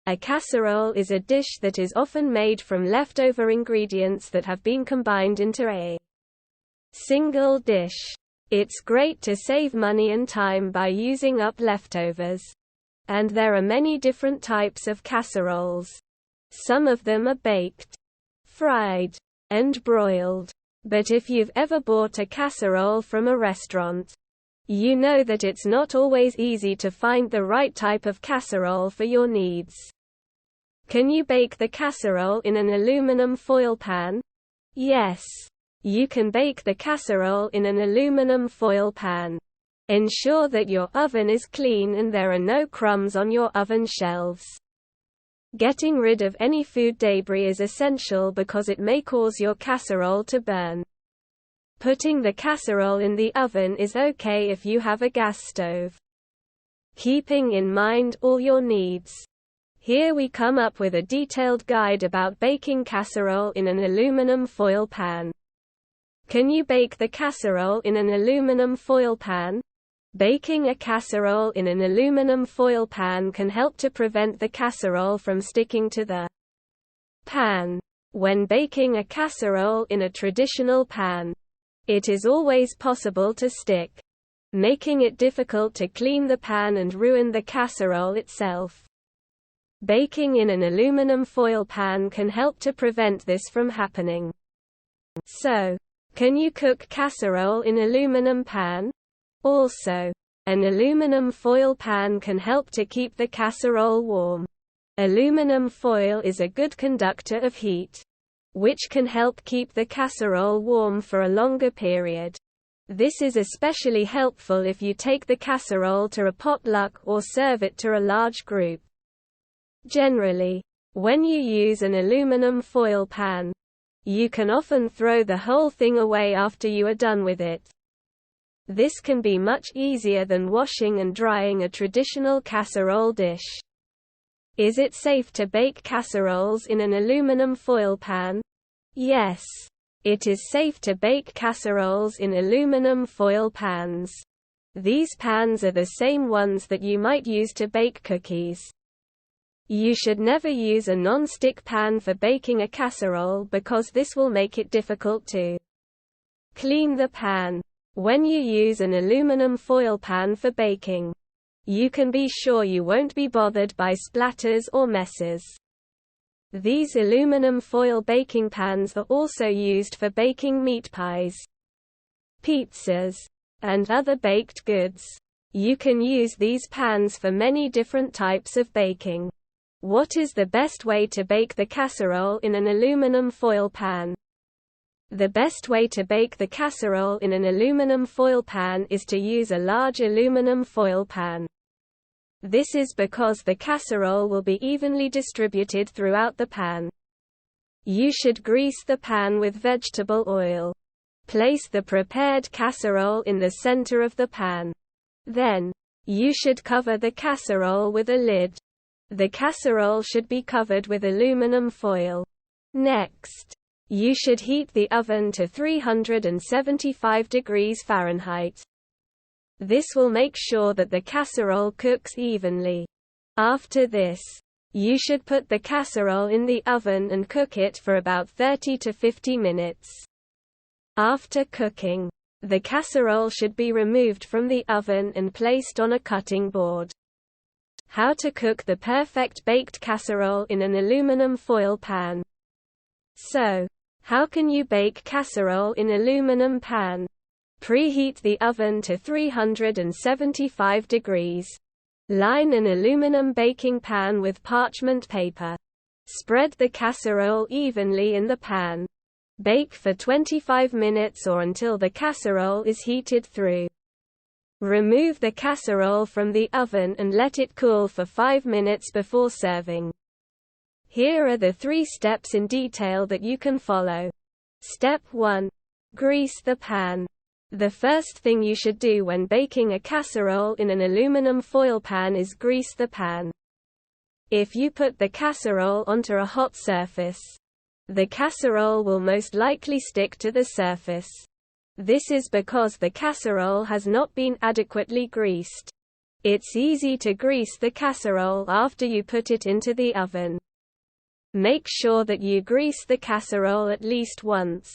A casserole is a dish that is often made from leftover ingredients that have been combined into a single dish. It's great to save money and time by using up leftovers. And there are many different types of casseroles. Some of them are baked, fried, and broiled. But if you've ever bought a casserole from a restaurant, you know that it's not always easy to find the right type of casserole for your needs. Can you bake the casserole in an aluminum foil pan? Yes. You can bake the casserole in an aluminum foil pan. Ensure that your oven is clean and there are no crumbs on your oven shelves. Getting rid of any food debris is essential because it may cause your casserole to burn. Putting the casserole in the oven is okay if you have a gas stove. Keeping in mind all your needs. Here we come up with a detailed guide about baking casserole in an aluminum foil pan. Can you bake the casserole in an aluminum foil pan? Baking a casserole in an aluminum foil pan can help to prevent the casserole from sticking to the pan. When baking a casserole in a traditional pan, it is always possible to stick, making it difficult to clean the pan and ruin the casserole itself. Baking in an aluminum foil pan can help to prevent this from happening. So, can you cook casserole in aluminum pan? Also, an aluminum foil pan can help to keep the casserole warm. Aluminum foil is a good conductor of heat, which can help keep the casserole warm for a longer period. This is especially helpful if you take the casserole to a potluck or serve it to a large group. Generally, when you use an aluminum foil pan, you can often throw the whole thing away after you are done with it. This can be much easier than washing and drying a traditional casserole dish. Is it safe to bake casseroles in an aluminum foil pan? Yes. It is safe to bake casseroles in aluminum foil pans. These pans are the same ones that you might use to bake cookies. You should never use a non-stick pan for baking a casserole because this will make it difficult to clean the pan. When you use an aluminum foil pan for baking, you can be sure you won't be bothered by splatters or messes. These aluminum foil baking pans are also used for baking meat pies, pizzas, and other baked goods. You can use these pans for many different types of baking. What is the best way to bake the casserole in an aluminum foil pan? The best way to bake the casserole in an aluminum foil pan is to use a large aluminum foil pan. This is because the casserole will be evenly distributed throughout the pan. You should grease the pan with vegetable oil. Place the prepared casserole in the center of the pan. Then, you should cover the casserole with a lid. The casserole should be covered with aluminum foil. Next, you should heat the oven to 375 degrees Fahrenheit. This will make sure that the casserole cooks evenly. After this, you should put the casserole in the oven and cook it for about 30 to 50 minutes. After cooking, the casserole should be removed from the oven and placed on a cutting board. How to cook the perfect baked casserole in an aluminum foil pan. So, how can you bake casserole in aluminum pan? Preheat the oven to 375 degrees. Line an aluminum baking pan with parchment paper. Spread the casserole evenly in the pan. Bake for 25 minutes or until the casserole is heated through. Remove the casserole from the oven and let it cool for 5 minutes before serving. Here are the 3 steps in detail that you can follow. Step 1. Grease the pan. The first thing you should do when baking a casserole in an aluminum foil pan is grease the pan. If you put the casserole onto a hot surface, the casserole will most likely stick to the surface. This is because the casserole has not been adequately greased. It's easy to grease the casserole after you put it into the oven. Make sure that you grease the casserole at least once.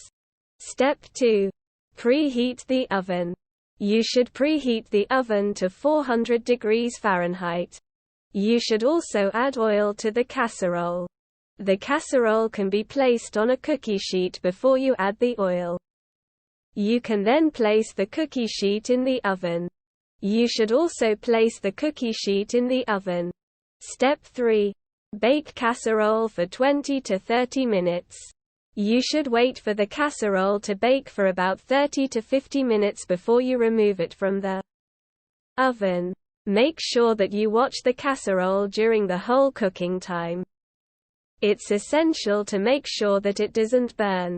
Step 2. Preheat the oven. You should preheat the oven to 400 degrees Fahrenheit. You should also add oil to the casserole. The casserole can be placed on a cookie sheet before you add the oil. You can then place the cookie sheet in the oven. You should also place the cookie sheet in the oven. Step 3. Bake casserole for 20 to 30 minutes. You should wait for the casserole to bake for about 30 to 50 minutes before you remove it from the oven. Make sure that you watch the casserole during the whole cooking time. It's essential to make sure that it doesn't burn.